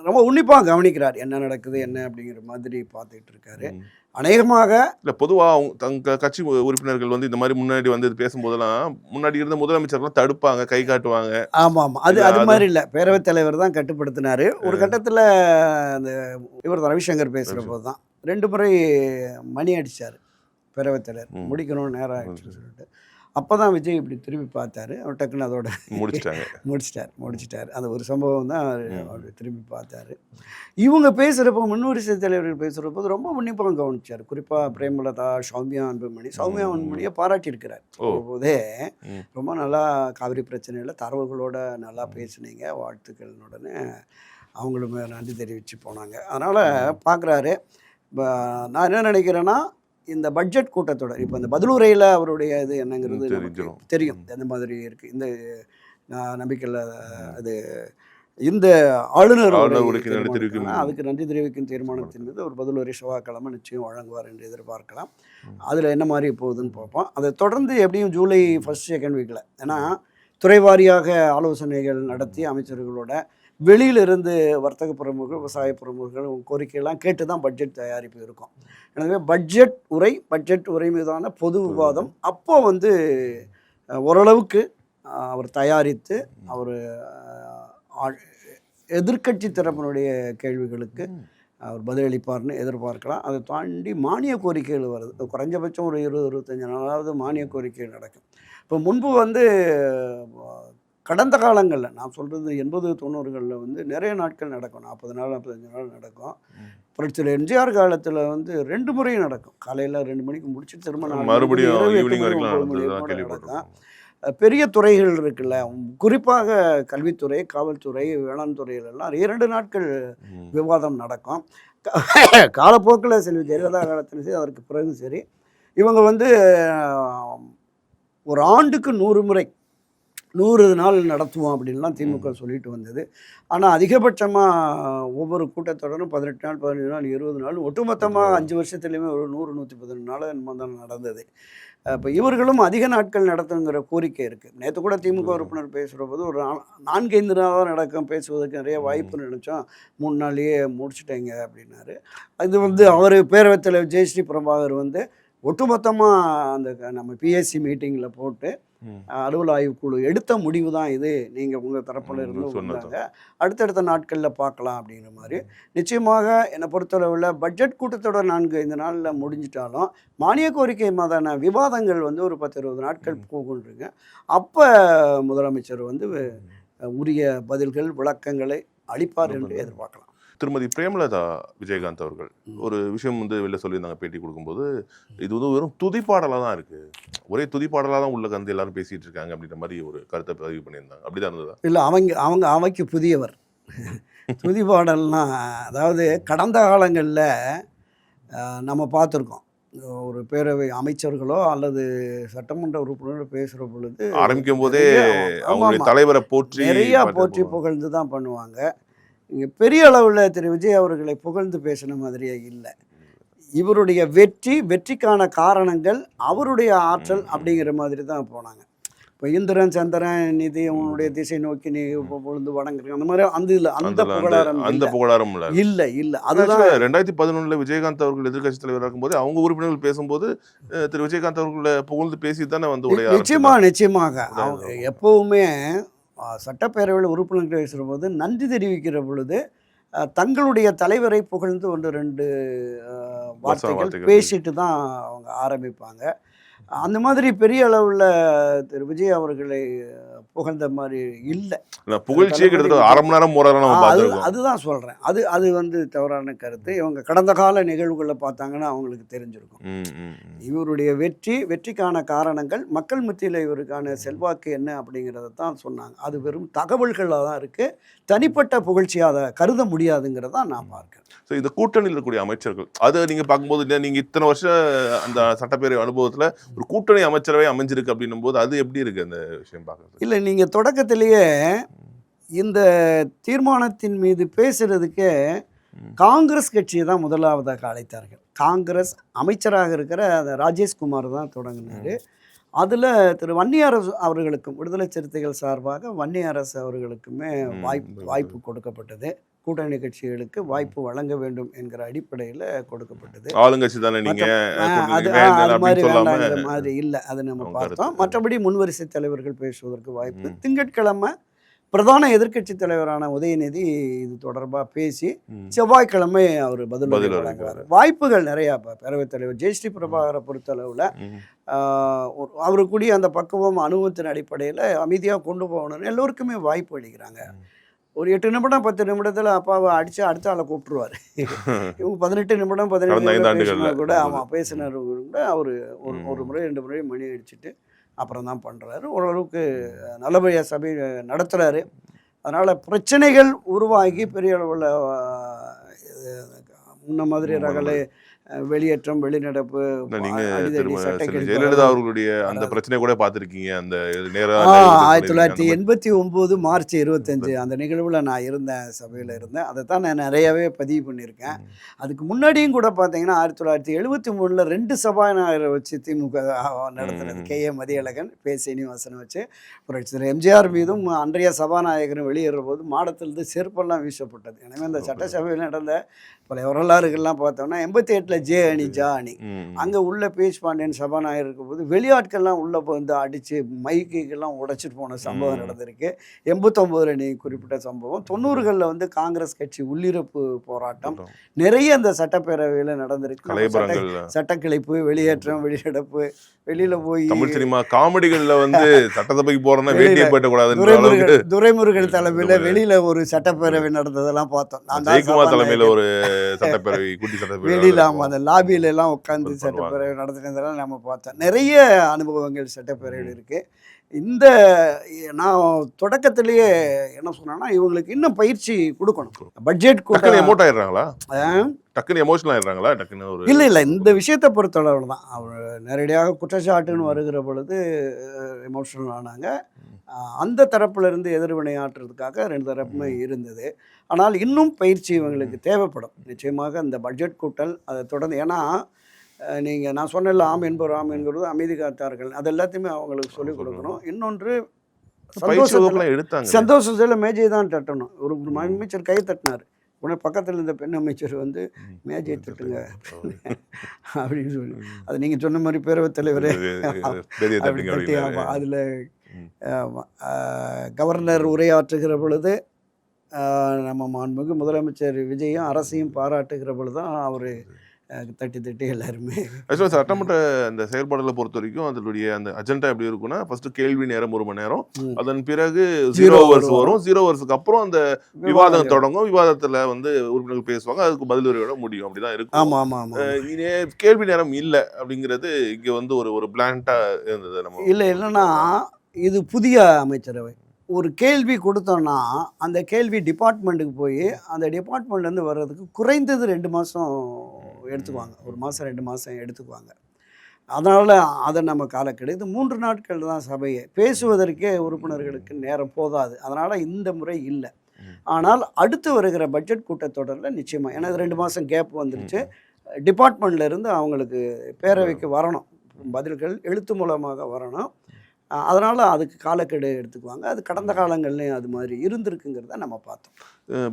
ரொம்ப உன்னிப்பாக கவனிக்கிறார், என்ன நடக்குது என்ன அப்படிங்கிற மாதிரி பார்த்துக்கிட்டு இருக்காரு. அநேகமாக இல்லை, பொதுவாக தங்க கட்சி உறுப்பினர்கள் வந்து இந்த மாதிரி முன்னாடி வந்து பேசும்போதெல்லாம் முன்னாடி இருந்த முதலமைச்சர்லாம் தடுப்பாங்க, கை காட்டுவாங்க. ஆமாம் அது மாதிரி இல்லை, பேரவைத் தலைவர் தான் கட்டுப்படுத்தினார். ஒரு கட்டத்தில் அந்த இவர் ரவிசங்கர் பேசுகிற போது தான் 2 முறை மணி அடித்தார் பேரவைத் தலைவர், முடிக்கணும்னு நேரம் ஆகிடுச்சுன்னு சொல்லிட்டு. அப்போ தான் விஜய் இப்படி திரும்பி பார்த்தாரு, அவர் டக்குன்னு அதோட முடிச்சிட்டார். அந்த ஒரு சம்பவம் தான் அவர் திரும்பி பார்த்தாரு. இவங்க பேசுகிறப்போ, முன்வரிசை தலைவர்கள் பேசுகிற போது ரொம்ப உன்னிப்பாக கவனிச்சார். குறிப்பாக பிரேமலதா, சௌமியா அன்புமணியை பாராட்டியிருக்கிறார். போதே ரொம்ப நல்லா காவிரி பிரச்சனையில் தரவுகளோட நல்லா பேசுனீங்க, வாழ்த்துக்கள்னுடனே அவங்களுமே நன்றி தெரிவித்து போனாங்க. அதனால் பார்க்குறாரு. நான் என்ன நினைக்கிறேன்னா, இந்த பட்ஜெட் கூட்டத்தொடர் இப்போ இந்த பதிலுரையில் அவருடைய இது என்னங்கிறது தெரியும், எந்த மாதிரி இருக்குது இந்த நம்பிக்கையில். அது இந்த ஆளுநர் அதுக்கு நன்றி தெரிவிக்கும் தீர்மானத்தின் மீது ஒரு பதிலுரை செவ்வாய்க்கிழமை நிச்சயம் வழங்குவார் என்று எதிர்பார்க்கலாம். அதில் என்ன மாதிரி போகுதுன்னு பார்ப்போம். அதை தொடர்ந்து எப்படியும் ஜூலை 1st 2nd வீக்கில், ஏன்னா துறைவாரியாக ஆலோசனைகள் நடத்தி அமைச்சர்களோட வெளியிலிருந்து வர்த்தக பிரமுகர்கள், விவசாய பிரமுகர்கள் கோரிக்கையெல்லாம் கேட்டு தான் பட்ஜெட் தயாரிப்பு இருக்கும். எனவே பட்ஜெட் உரை மீதான பொது விவாதம் அப்போ வந்து ஓரளவுக்கு அவர் தயாரித்து அவர் எதிர்க்கட்சி தரப்பினுடைய கேள்விகளுக்கு அவர் பதிலளிப்பார்னு எதிர்பார்க்கலாம். அதை தாண்டி மானிய கோரிக்கைகள் வருது, குறைஞ்சபட்சம் ஒரு 20-25 நாளாவது மானிய கோரிக்கைகள் நடக்கும். இப்போ முன்பு வந்து கடந்த காலங்களில் நான் சொல்கிறது 80-90களில் வந்து நிறைய நாட்கள் நடக்கும், 40 நாள் 45 நாள் நடக்கும். புரட்சியில் எம்ஜிஆர் காலத்தில் வந்து 2 முறையும் நடக்கும். காலையில் 2 மணிக்கு முடிச்சுட்டு திரும்ப நடக்கும். பெரிய துறைகள் இருக்குல்ல, குறிப்பாக கல்வித்துறை, காவல்துறை, வேளாண் துறையிலெல்லாம் 2 நாட்கள் விவாதம் நடக்கும். காலப்போக்கில் செல்வி ஜெயலலிதா காலத்திலும் சரி, அதற்கு பிறகு சரி, இவங்க வந்து ஒரு ஆண்டுக்கு 100 முறை 100 நாள் நடத்துவோம் அப்படின்லாம் திமுக சொல்லிட்டு வந்தது. ஆனால் அதிகபட்சமாக ஒவ்வொரு கூட்டத்தொடரும் 18 நாள், 15 நாள், 20 நாள், ஒட்டுமொத்தமாக 5 வருஷத்துலேயுமே ஒரு 100, 110 நாள் என்னமோ தான் நடந்தது. இப்போ இவர்களும் அதிக நாட்கள் நடத்துங்கிற கோரிக்கை இருக்குது. நேற்று கூட திமுக உறுப்பினர் பேசுகிற போது ஒரு 4-5 நாளாக நடக்கும், பேசுவதற்கு நிறைய வாய்ப்பு நினச்சோம், 3 நாள்லேயே முடிச்சுட்டேங்க அப்படின்னாரு. இது வந்து அவர் பேரவைத் தலைவர் ஜெயஸ்ரீ பிரபாகர் வந்து ஒட்டுமொத்தமாக அந்த நம்ம பிஎஸ்சி மீட்டிங்கில் போட்டு அலுவல் ஆய்வுக்குழு எடுத்த முடிவு தான் இது, நீங்கள் உங்கள் தரப்பில் இருந்து சொன்னாங்க, அடுத்தடுத்த நாட்களில் பார்க்கலாம் அப்படிங்கிற மாதிரி. நிச்சயமாக என்னை பொறுத்தளவில் பட்ஜெட் கூட்டத்தொடர் 4-5 நாளில் முடிஞ்சிட்டாலும் மானிய கோரிக்கை மாதான விவாதங்கள் வந்து ஒரு 10-20 நாட்கள் போகுன்றீங்க. அப்போ முதலமைச்சர் வந்து உரிய பதில்கள் விளக்கங்களை அளிப்பார் என்று எதிர்பார்க்கலாம். திருமதி பிரேமலதா விஜயகாந்த் அவர்கள் ஒரு விஷயம் வந்து வெளில சொல்லியிருந்தாங்க பேட்டி கொடுக்கும்போது, இது வந்து வெறும் துதிப்பாடலாக தான் இருக்குது, ஒரே துதிப்பாடலாக தான் உள்ள கந்து எல்லாரும் பேசிகிட்டு இருக்காங்க அப்படின்ற மாதிரி ஒரு கருத்தை பதிவு பண்ணியிருந்தாங்க. அப்படிதான் இருந்ததா? இல்லை, அவங்க அவைக்கு புதியவர். துதிப்பாடல்னா அதாவது கடந்த காலங்களில் நம்ம பார்த்துருக்கோம், ஒரு பேரவை அமைச்சர்களோ அல்லது சட்டமன்ற உறுப்பினரோ பேசுகிற பொழுது ஆரம்பிக்கும் போதே அவங்களுடைய தலைவரை போற்றி நிறையா போற்றி புகழ்ந்து தான் பண்ணுவாங்க. இங்கே பெரிய அளவில் திரு விஜய் அவர்களை புகழ்ந்து பேசின மாதிரியே இல்லை. இவருடைய வெற்றிக்கான காரணங்கள் அவருடைய ஆற்றல் அப்படிங்கிற மாதிரி தான் போனாங்க. இப்போ இந்திரன் சந்திரன் நிதி உன்னுடைய திசை நோக்கி நீ பொழுது வணங்குறீங்க அந்த மாதிரி அந்த புகழாரம் இல்லை. அதுதான் 2011 விஜயகாந்த் அவர்கள் எதிர்கட்சி தலைவராக இருக்கும்போது அவங்க உறுப்பினர்கள் பேசும்போது திரு விஜயகாந்த் அவர்களை புகழ்ந்து பேசி தானே வந்து நிச்சயமாக எப்பவுமே சட்டப்பேரவையில் உறுப்பினர்கள் பேசுகிற போது நன்றி தெரிவிக்கிற பொழுது தங்களுடைய தலைவரை புகழ்ந்து 1-2 வார்த்தைகள் பேசிட்டு தான் அவங்க ஆரம்பிப்பாங்க. அந்த மாதிரி பெரிய அளவில் திரு விஜய் அவர்களை புகழ்ந்த மாதிரி இல்லை. புகழ்ச்சியே கிட்டத்தட்ட 1/2 மணி நேரம் அதுதான் சொல்கிறேன். அது வந்து தவறான கருத்து. இவங்க கடந்த கால நிகழ்வுகளை பார்த்தாங்கன்னா அவங்களுக்கு தெரிஞ்சிருக்கும். இவருடைய வெற்றிக்கான காரணங்கள், மக்கள் மத்தியில் இவருக்கான செல்வாக்கு என்ன அப்படிங்கிறத தான் சொன்னாங்க. அது வெறும் தகவல்களாக தான் இருக்குது, தனிப்பட்ட புகழ்ச்சியாக அதை கருத முடியாதுங்கிறதான் நான் பார்க்குறேன். ஸோ இந்த கூட்டணியில் இருக்கக்கூடிய அமைச்சர்கள் அதை நீங்கள் பார்க்கும்போது இல்லை, நீங்கள் இத்தனை வருஷம் அந்த சட்டப்பேரவை அனுபவத்தில் ஒரு கூட்டணி அமைச்சரவை அமைஞ்சிருக்கு அப்படின்னும் போது அது எப்படி இருக்குது அந்த விஷயம் பார்க்குறது? இல்லை, நீங்கள் தொடக்கத்திலேயே இந்த தீர்மானத்தின் மீது பேசுகிறதுக்கே காங்கிரஸ் கட்சியை தான் முதலாவதாக அழைத்தார்கள். காங்கிரஸ் அமைச்சராக இருக்கிற ராஜேஷ்குமார் தான் தொடங்கினார். அதில் திரு வன்னியரசு அவர்களுக்கும் விடுதலை சிறுத்தைகள் சார்பாக வன்னியரசு அவர்களுக்குமே வாய்ப்பு கொடுக்கப்பட்டது. கூட்டணி கட்சிகளுக்கு வாய்ப்பு வழங்க வேண்டும் என்கிற அடிப்படையில் கொடுக்கப்பட்டது. ஆளுங்கட்சி தானே அது மாதிரி இல்லை, அது நம்ம பார்த்தோம். மற்றபடி முன்வரிசை தலைவர்கள் பேசுவதற்கு வாய்ப்பு. திங்கட்கிழமை பிரதான எதிர்க்கட்சி தலைவரான உதயநிதி இது தொடர்பாக பேசி செவ்வாய்க்கிழமை அவர் பதில் வழங்குவார். வாய்ப்புகள் நிறையா. பேரவைத் தலைவர் ஜெயஸ்ரீ பிரபாகரை பொறுத்தளவில் அவருக்குரிய அந்த பக்குவம் அனுபவத்தின் அடிப்படையில் அமைதியாக கொண்டு போகணும்னு எல்லோருக்குமே வாய்ப்பு அளிக்கிறாங்க. ஒரு 8 நிமிடம் 10 நிமிடத்தில் அப்பாவை அடித்து அடுத்த ஆளை கூப்பிட்டுருவார். இவங்க 18 நிமிடம் 17 நிமிடம் கூட பேசினார் கூட அவர் ஒரு முறை 2 முறை மணி அடிச்சுட்டு அப்புறம் தான் பண்ணுறாரு. ஓரளவுக்கு நல்லபடியாக சபை நடத்துகிறாரு. அதனால் பிரச்சனைகள் உருவாகி பெரிய அளவில் முன்ன மாதிரி ரகலை வெளியேற்றம் வெளிநடப்பு ஜெயலலிதா அவர்களுடைய அந்த பிரச்சனை கூட பார்த்துருக்கீங்க. அந்த 1989 மார்ச் 25 அந்த நிகழ்வில் நான் இருந்தேன், சபையில் இருந்தேன். அதை தான் நான் நிறையாவே பதிவு பண்ணியிருக்கேன். அதுக்கு முன்னாடியும் கூட பார்த்தீங்கன்னா 1973 2 சபாநாயகரை வச்சு திமுக நடத்துனது. KA மதியழகன், பே சீனிவாசனை வச்சு புரட்சித்தலைவர் எம்ஜிஆர் மீதும் அன்றைய சபாநாயகரும் வெளியேற போது மாடத்திலிருந்து செருப்பெல்லாம் வீசப்பட்டது. எனவே அந்த சட்டசபையில் நடந்த பல வரலாறுகள்லாம் பார்த்தோம்னா 88 ஜே அணி ஜா அணி அங்கே உள்ள பேச் பாண்டியன் சபாநாயகர் இருக்கும்போது வெளியாட்கள்லாம் உள்ளே வந்து அடித்து மைக்கெல்லாம் உடைச்சிட்டு போன சம்பவம் நடந்திருக்கு. 89 நீ குறிப்பிட்ட சம்பவம். 90களில் வந்து காங்கிரஸ் கட்சி உள்ளிருப்பு போராட்டம் நிறைய அந்த சட்டப்பேரவையில் நடந்திருக்கு. சட்டக்கிளைப்பு, வெளியேற்றம், வெளிநடப்பு, வெளியில போய் தமிழ் சினிமா காமெடிகள்ல வந்து சட்டசபைக்கு போறோம்னா வேட்டியே போயிடக்கூடாது. துரைமுருகன் தலைமையில வெளியில ஒரு சட்டப்பேரவை நடந்ததெல்லாம் பார்த்தோம். ஜெயக்குமார் தலைமையில ஒரு சட்டப்பேரவை, குட்டி சட்டப்பேரவை வெளியில அந்த லாபியில எல்லாம் உட்காந்து சட்டப்பேரவை நடத்தினதெல்லாம் நம்ம பார்த்தோம். நிறைய அனுபவங்கள் சட்டப்பேரவையில் இருக்கு. இந்த நான் தொடக்கத்திலேயே என்ன சொன்னேன்னா இவங்களுக்கு இன்னும் பயிற்சி கொடுக்கணும். பட்ஜெட் எமோட் ஆயிடுறாங்களா, டக்குன்னு எமோஷனல் ஆயிடுறாங்களா? டக்குன்னு இல்லை இந்த விஷயத்தை பொறுத்தளவில் தான் அவர் நேரடியாக குற்றச்சாட்டுன்னு வருகிற பொழுது எமோஷனல் ஆனாங்க. அந்த தரப்பிலிருந்து எதிர்வினையாற்றுறதுக்காக 2 தரப்புமே இருந்தது. ஆனால் இன்னும் பயிற்சி இவங்களுக்கு தேவைப்படும். நிச்சயமாக இந்த பட்ஜெட் கூட்டல் அதை தொடர்ந்து ஏன்னா நீங்கள் நான் சொன்னல ஆம் என்பவர் ஆம் என்கிறது அமைதி காத்தார்கள் அது எல்லாத்தையுமே அவங்களுக்கு சொல்லிக் கொடுக்கணும். இன்னொன்று சந்தோஷத்தில் மேஜை தான் தட்டணும். ஒரு அமைச்சர் கை தட்டினார், உடனே பக்கத்தில் இருந்த பெண் அமைச்சர் வந்து மேஜை தட்டுங்க அப்படின்னு சொல்லி அது நீங்கள் சொன்ன மாதிரி பேரவைத் தலைவரே அதில் கவர்னர் உரையாற்றுகிற பொழுது நம்ம மாண்புமிகு முதலமைச்சர் விஜயும் அரசையும் பாராட்டுகிற பொழுது தான் அவர் தட்டி எல்லாருமே. ஆக்சுவலாக சட்டமன்ற அந்த செயல்பாடுகளை பொறுத்த வரைக்கும் அதனுடைய அந்த அஜெண்டா எப்படி இருக்குன்னா ஃபர்ஸ்ட் கேள்வி நேரம் 1 மணி நேரம், அதன் பிறகு 0 ஹவர்ஸ் வரும், 0 ஹவர்ஸ்க்கு அப்புறம் அந்த விவாதம் தொடங்கும், விவாதத்தில் வந்து உறுப்பினர்கள் பேசுவாங்க, அதுக்கு பதில் உரையோட முடியும், அப்படிதான் இருக்கும். ஆமாம் ஆமாம் கேள்வி நேரம் இல்லை அப்படிங்கிறது இங்கே வந்து ஒரு பிளான்டா இருந்தது. நம்ம இல்லைன்னா இது புதிய அமைச்சரவை ஒரு கேள்வி கொடுத்தோன்னா அந்த கேள்வி டிபார்ட்மெண்ட்டுக்கு போய் அந்த டிபார்ட்மெண்ட்லேருந்து வர்றதுக்கு குறைந்தது 2 மாதம் எடுத்துக்குவாங்க, 1 மாதம் 2 மாதம் எடுத்துக்குவாங்க. அதனால் அதை நம்ம காலக்கெடு இது 3 நாட்கள் தான் சபையை பேசுவதற்கே உறுப்பினர்களுக்கு நேரம் போதாது. அதனால் இந்த முறை இல்லை. ஆனால் அடுத்து வருகிற பட்ஜெட் கூட்டத்தொடரில் நிச்சயமாக ஏன்னா 2 மாதம் கேப் வந்துருச்சு, டிபார்ட்மெண்ட்லேருந்து அவங்களுக்கு பேரவைக்கு வரணும், பதில்கள் எழுத்து மூலமாக வரணும். அதனால் அதுக்கு காலக்கெடு எடுத்துக்குவாங்க. அது கடந்த காலங்கள்லேயும் அது மாதிரி இருந்திருக்குங்கிறத நம்ம பார்த்தோம்.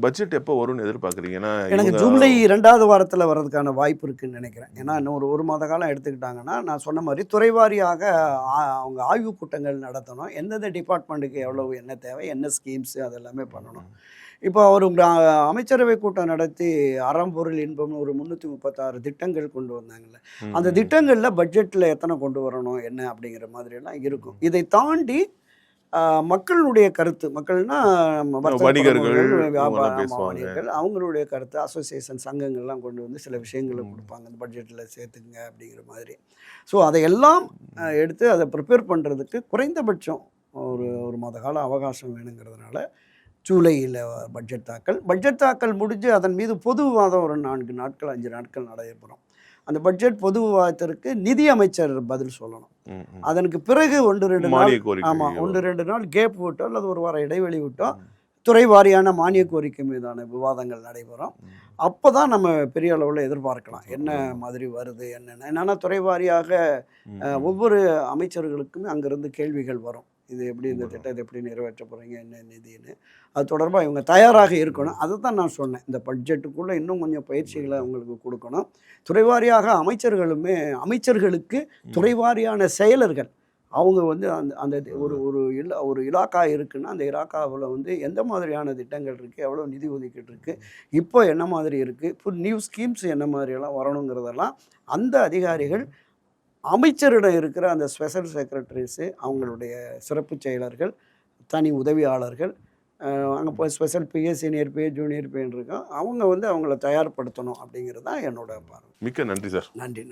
பட்ஜெட் எப்போ வரும்னு எதிர்பார்க்குறீங்கன்னா? எனக்கு ஜூலை 2வது வாரத்தில் வர்றதுக்கான வாய்ப்பு இருக்குதுன்னு நினைக்கிறேன். ஏன்னா இன்னும் ஒரு மாத காலம் எடுத்துக்கிட்டாங்கன்னா நான் சொன்ன மாதிரி துறைவாரியாக அவங்க ஆய்வு கூட்டங்கள் நடத்தணும், எந்தெந்த டிபார்ட்மெண்ட்டுக்கு எவ்வளவு என்ன தேவை, என்ன ஸ்கீம்ஸு அதெல்லாமே பண்ணணும். இப்போ அவர் அமைச்சரவை கூட்டம் நடத்தி அறம்பொருள் இன்பம்னு ஒரு 336 திட்டங்கள் கொண்டு வந்தாங்கல்ல, அந்த திட்டங்களில் பட்ஜெட்டில் எத்தனை கொண்டு வரணும் என்ன அப்படிங்கிற மாதிரியெல்லாம் இருக்கும். இதை தாண்டி மக்களுடைய கருத்து, மக்கள்னா வணிகர்கள், அவங்களுடைய கருத்து, அசோசியேஷன் சங்கங்கள்லாம் கொண்டு வந்து சில விஷயங்களை கொடுப்பாங்க, அந்த பட்ஜெட்டில் சேர்த்துக்குங்க அப்படிங்கிற மாதிரி. ஸோ அதையெல்லாம் எடுத்து அதை ப்ரிப்பேர் பண்ணுறதுக்கு குறைந்தபட்சம் ஒரு மாத கால அவகாசம் வேணுங்கிறதுனால ஜூலையில் பட்ஜெட் தாக்கல் முடிஞ்சு அதன் மீது பொது விவாதம் ஒரு 4 நாட்கள் 5 நாட்கள் நடைபெறும். அந்த பட்ஜெட் பொது விவாதத்திற்கு நிதி அமைச்சர் பதில் சொல்லணும். அதற்கு பிறகு 1-2 நாள் ஆமாம் 1-2 நாள் கேப் விட்டோம் அல்லது ஒரு வாரம் இடைவெளி விட்டோம், துறை வாரியான மானிய கோரிக்கை மீதான விவாதங்கள் நடைபெறும். அப்போ தான் நம்ம பெரிய அளவில் எதிர்பார்க்கலாம் என்ன மாதிரி வருது என்னென்னா துறை வாரியாக ஒவ்வொரு அமைச்சர்களுக்குமே அங்கேருந்து கேள்விகள் வரும். இது எப்படி இந்த திட்டத்தை எப்படி நிறைவேற்ற போகிறீங்க, என்ன நிதின்னு, அது தொடர்பாக இவங்க தயாராக இருக்கணும். அதை தான் நான் சொன்னேன், இந்த பட்ஜெட்டுக்குள்ளே இன்னும் கொஞ்சம் பயிற்சிகளை அவங்களுக்கு கொடுக்கணும். துறைவாரியாக அமைச்சர்களுக்கு துறைவாரியான செயலர்கள் அவங்க வந்து அந்த ஒரு இலாக்கா இருக்குன்னா அந்த இலாக்காவில் வந்து எந்த மாதிரியான திட்டங்கள் இருக்குது, எவ்வளோ நிதி ஒதுக்கீடு இருக்குது, இப்போ என்ன மாதிரி இருக்குது, இப்போ நியூ ஸ்கீம்ஸ் என்ன மாதிரியெல்லாம் வரணுங்கிறதெல்லாம் அந்த அதிகாரிகள் அமைச்சரிடம் இருக்கிற அந்த ஸ்பெஷல் செக்ரட்டரிஸு, அவங்களுடைய சிறப்பு செயலர்கள், தனி உதவியாளர்கள், அங்கே போய் special PA, senior PA, junior பிஏன்னு இருக்கோம், அவங்க வந்து அவங்கள தயார்படுத்தணும் அப்படிங்கிறது தான் என்னோட பார்வை. மிக்க நன்றி சார். நன்றி.